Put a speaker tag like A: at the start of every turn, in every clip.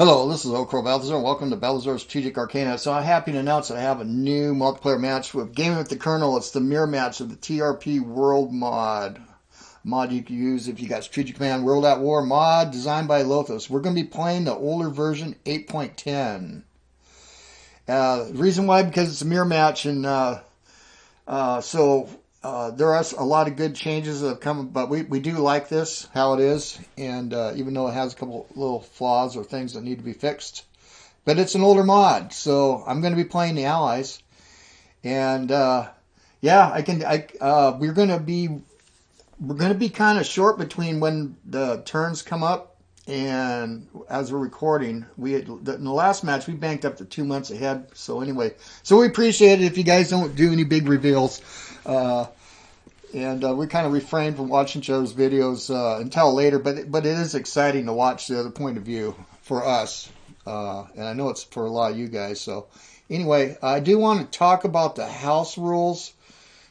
A: Hello, this is OldCrowBalthazor. Welcome to Balthazar Strategic Arcana. So I'm happy to announce that I have a new multiplayer match with GamingWithTheColonel. It's the mirror match of the TRP-World mod. Mod you can use if you got Strategic Command World at War mod designed by Lothos. We're going to be playing the older version 8.10. The reason why, because it's a mirror match, and there are a lot of good changes that have come, but we do like this, how it is, and even though it has a couple little flaws or things that need to be fixed. But it's an older mod, so I'm going to be playing the Allies. And we're going to be kind of short between when the turns come up and as we're recording. In the last match we banked up to 2 months ahead. So anyway, so we appreciate it if you guys don't do any big reveals. And we kind of refrain from watching each other's videos until later, but it is exciting to watch the other point of view for us, and I know it's for a lot of you guys. So anyway, I do want to talk about the house rules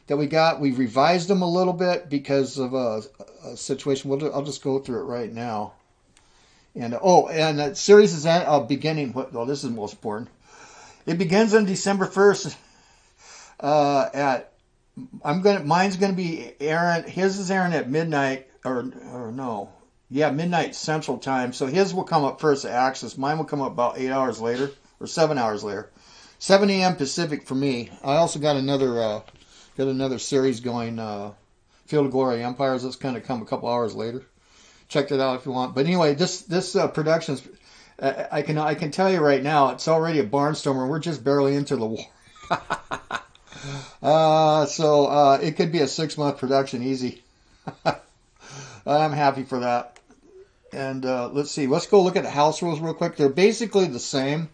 A: that we got. We've revised them a little bit because of a situation. I'll just go through it right now. And and the series is beginning. Well, this is most important. It begins on December 1st mine's gonna be airing. His is airing at midnight, midnight Central Time. So his will come up first at Axis. Mine will come up about 8 hours later, or 7 hours later, 7 a.m. Pacific for me. I also got another series going, Field of Glory Empires. That's going to come a couple hours later. Check that out if you want. But anyway, this production's. I can tell you right now, it's already a barnstormer. We're just barely into the war. So it could be a 6-month production easy. I'm happy for that. And let's see. Let's go look at the house rules real quick. They're basically the same.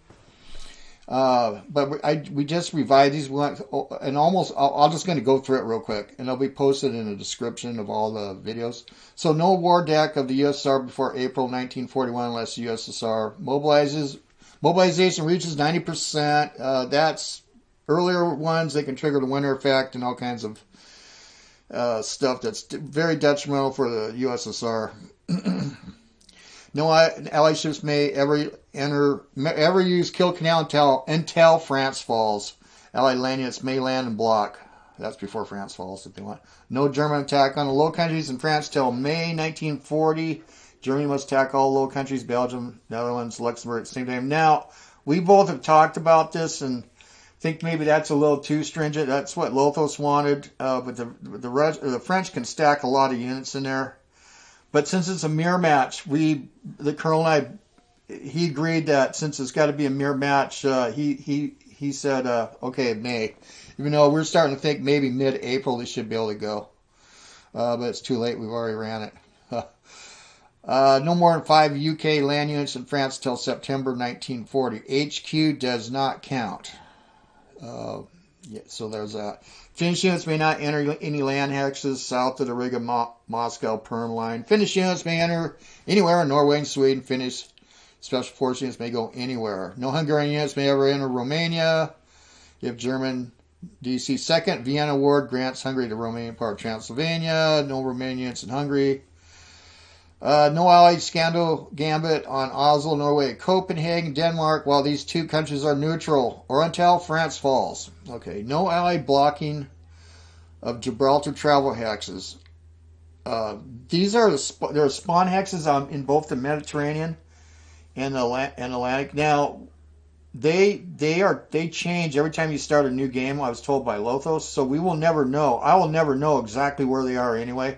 A: But we just revised these. I'm just going to go through it real quick, and they'll be posted in the description of all the videos. So no War Dec of the USSR before April 1941 unless the USSR mobilization reaches 90%. That's earlier ones. They can trigger the winter effect and all kinds of stuff that's very detrimental for the USSR. No Allied ships may ever use Kiel Canal until France falls. Allied land units may land and block. That's before France falls if they want. No German attack on the Low Countries in France till May 1940. Germany must attack all Low Countries, Belgium, Netherlands, Luxembourg at the same time. Now, we both have talked about this and think maybe that's a little too stringent. That's what Lothos wanted, but the French can stack a lot of units in there. But since it's a mirror match, the Colonel and he agreed that since it's got to be a mirror match, he said, okay, May. Even though we're starting to think maybe mid-April they should be able to go. But it's too late. We've already ran it. No more than 5 UK land units in France till September 1940. HQ does not count. So there's that. Finnish units may not enter any land hexes south of the Riga-Moscow-Perm line. Finnish units may enter anywhere in Norway and Sweden. Finnish special force units may go anywhere. No Hungarian units may ever enter Romania. If German DC Second Vienna Award grants Hungary the Romanian part of Transylvania. No Romanian units in Hungary. No Allied scandal gambit on Oslo, Norway, Copenhagen, Denmark, while these two countries are neutral, or until France falls. Okay, no Allied blocking of Gibraltar travel hexes. These are there are spawn hexes in both the Mediterranean and the Atlantic. Now, they change every time you start a new game. I was told by Lothos, so we will never know. I will never know exactly where they are anyway.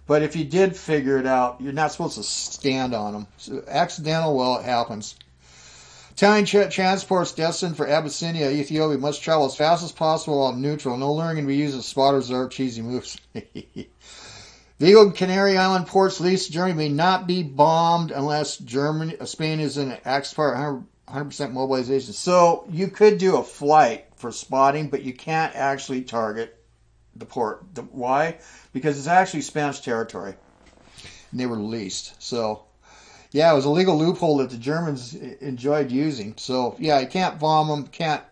A: But if you did figure it out, you're not supposed to stand on them. So accidental, well, it happens. Italian transports destined for Abyssinia, Ethiopia, must travel as fast as possible while neutral. No luring can be used as spotters or cheesy moves. Vigo and Canary Island ports leased to Germany may not be bombed unless Spain is in an Axis part 100% mobilization. So you could do a flight for spotting, but you can't actually target the port. Why? Because it's actually Spanish territory, and they were leased. So, yeah, it was a legal loophole that the Germans enjoyed using. So, yeah, you can't bomb them, can't,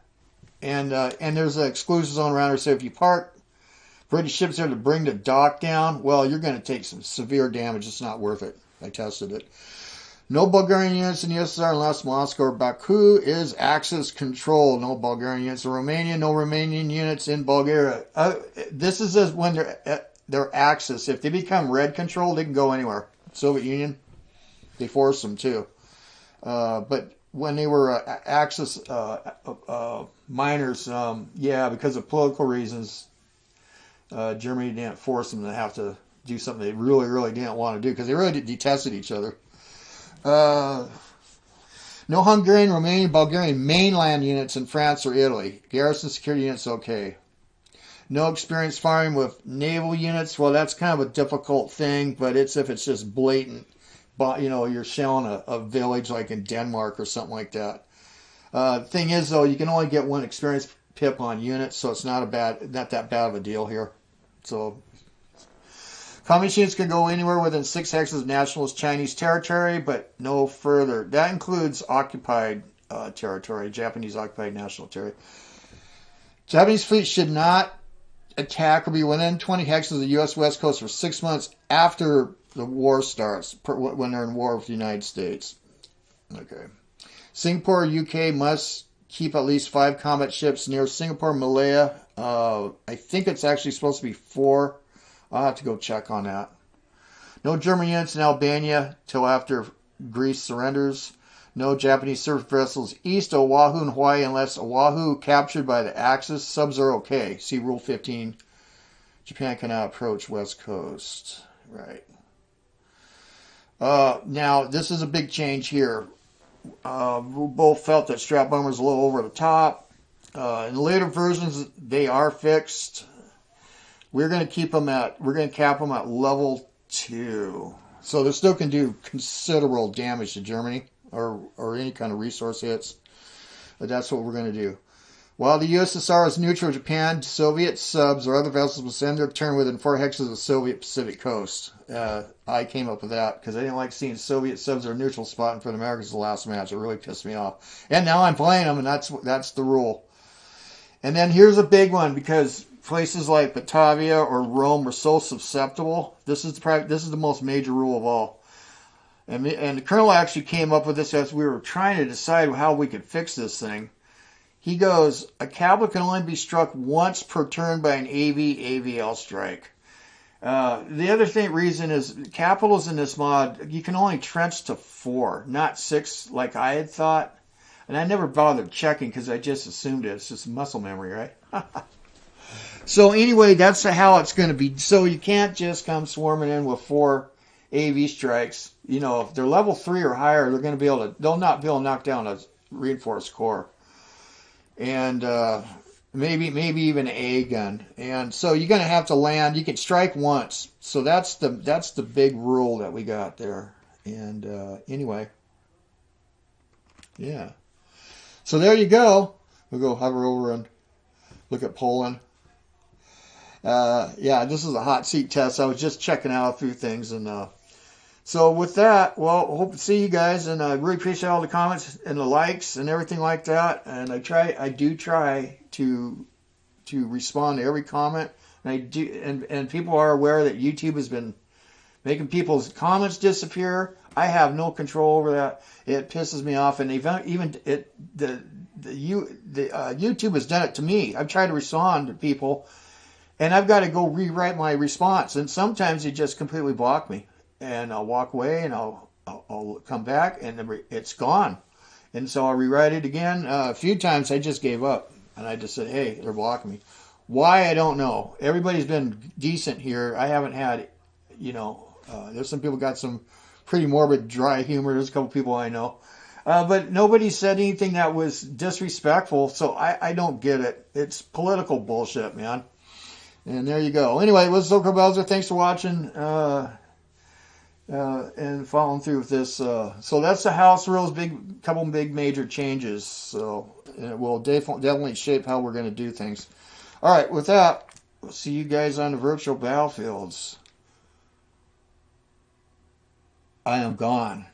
A: and there's an exclusive zone around there. So if you park British ships there to bring the dock down, well, you're going to take some severe damage. It's not worth it. I tested it. No Bulgarian units in the USSR unless Moscow or Baku is Axis controlled. No Bulgarian units in Romania. No Romanian units in Bulgaria. This is as when they're Axis. If they become red controlled, they can go anywhere. Soviet Union, they force them too. But when they were Axis minors, yeah, because of political reasons, Germany didn't force them to have to do something they really, really didn't want to do because they really detested each other. No Hungarian, Romanian, Bulgarian mainland units in France or Italy. Garrison security units, okay. No experience firing with naval units. Well, that's kind of a difficult thing, but it's if it's just blatant. But, you know, you're shelling a village like in Denmark or something like that. Thing is, though, you can only get one experience pip on units, so it's not that bad of a deal here. So, communist units can go anywhere within 6 hexes of nationalist Chinese territory, but no further. That includes occupied territory, Japanese occupied national territory. Japanese fleet should not attack or be within 20 hexes of the U.S. West Coast for 6 months after the war starts, when they're in war with the United States. Okay. Singapore, UK must keep at least 5 combat ships near Singapore, Malaya. I think it's actually supposed to be 4. I'll have to go check on that. No German units in Albania till after Greece surrenders. No Japanese surface vessels east of Oahu and Hawaii unless Oahu captured by the Axis. Subs are okay. See Rule 15. Japan cannot approach West Coast. Right. Now, this is a big change here. We both felt that strap bomber was a little over the top. In later versions, they are fixed. We're going to cap them at level 2. So they still can do considerable damage to Germany or any kind of resource hits. But that's what we're going to do. While the USSR is neutral, Japan, Soviet subs or other vessels will send their turn within 4 hexes of the Soviet Pacific coast. I came up with that because I didn't like seeing Soviet subs or neutral spotting for the Americans the last match. It really pissed me off. And now I'm playing them, and that's the rule. And then here's a big one because places like Batavia or Rome were so susceptible. This is the most major rule of all. And the colonel actually came up with this as we were trying to decide how we could fix this thing. He goes, a capital can only be struck once per turn by an AV-AVL strike. The other reason is capitals in this mod, you can only trench to 4, not 6 like I had thought. And I never bothered checking because I just assumed it. It's just muscle memory, right? So anyway, that's how it's going to be. So you can't just come swarming in with 4 AV strikes. You know, if they're level 3 or higher, they'll not be able to knock down a reinforced core. And maybe even an A gun. And so you're going to have to land. You can strike once. So that's the big rule that we got there. And anyway, yeah. So there you go. We'll go hover over and look at Poland. Yeah, this is a hot seat test. I was just checking out a few things. And so with that, well, hope to see you guys. And I really appreciate all the comments and the likes and everything like that. And I do try to respond to every comment. And and people are aware that YouTube has been making people's comments disappear. I have no control over that. It pisses me off, and YouTube has done it to me. I've tried to respond to people, and I've got to go rewrite my response. And sometimes they just completely block me, and I'll walk away, and I'll come back, and it's gone. And so I'll rewrite it again. A few times I just gave up, and I just said, "Hey, they're blocking me." Why, I don't know. Everybody's been decent here. I haven't had, there's some people got some pretty morbid, dry humor. There's a couple people I know. But nobody said anything that was disrespectful, so I don't get it. It's political bullshit, man. And there you go. Anyway, this is OldCrowBalthazor. Thanks for watching and following through with this. So that's the house rules, couple big major changes. So it will definitely shape how we're going to do things. All right, with that, we'll see you guys on the virtual battlefields. I am gone.